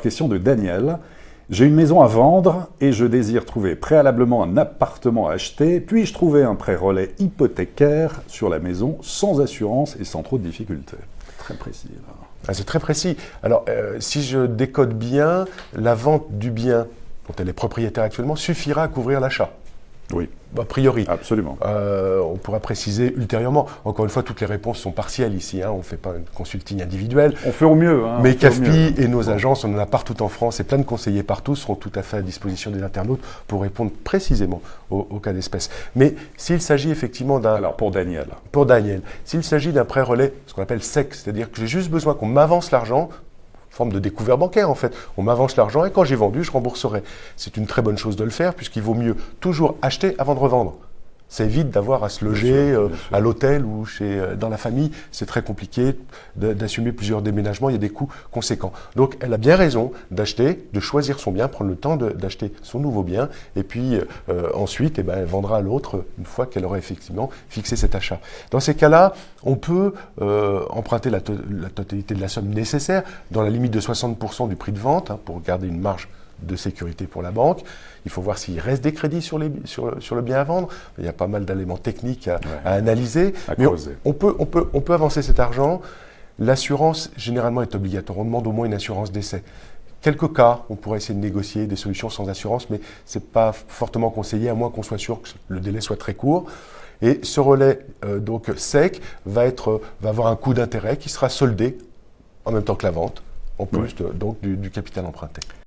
Question de Daniel. J'ai une maison à vendre et je désire trouver préalablement un appartement à acheter. Puis-je trouver un prêt relais hypothécaire sur la maison sans assurance et sans trop de difficultés? Très précis. Là. Ah, c'est très précis. Alors, si je décode bien, la vente du bien dont elle est propriétaire actuellement suffira à couvrir l'achat. Oui. A priori. Absolument. On pourra préciser ultérieurement. Encore une fois, toutes les réponses sont partielles ici. On ne fait pas un consulting individuel. On fait au mieux. Mais CAFPI et nos agences, on en a partout en France et plein de conseillers partout seront tout à fait à disposition des internautes pour répondre précisément au cas d'espèce. Mais s'il s'agit effectivement d'un... Alors, pour Daniel. Pour Daniel, s'il s'agit d'un prêt relais, ce qu'on appelle sec, c'est-à-dire que j'ai juste besoin qu'on m'avance l'argent, forme de découvert bancaire en fait. On m'avance l'argent et quand j'ai vendu, je rembourserai. C'est une très bonne chose de le faire puisqu'il vaut mieux toujours acheter avant de revendre. Ça évite d'avoir à se loger à l'hôtel ou dans la famille. C'est très compliqué d'assumer plusieurs déménagements. Il y a des coûts conséquents. Donc, elle a bien raison d'acheter, de choisir son bien, prendre le temps d'acheter son nouveau bien. Et puis, ensuite, elle vendra à l'autre une fois qu'elle aura effectivement fixé cet achat. Dans ces cas-là, on peut emprunter la totalité de la somme nécessaire dans la limite de 60% du prix de vente pour garder une marge de sécurité pour la banque. Il faut voir s'il reste des crédits sur le bien à vendre. Il y a pas mal d'éléments techniques à analyser. Mais on peut avancer cet argent. L'assurance, généralement, est obligatoire. On demande au moins une assurance d'essai. Quelques cas, on pourrait essayer de négocier des solutions sans assurance, mais ce n'est pas fortement conseillé, à moins qu'on soit sûr que le délai soit très court. Et ce relais donc sec va avoir un coût d'intérêt qui sera soldé en même temps que la vente, en plus donc du capital emprunté.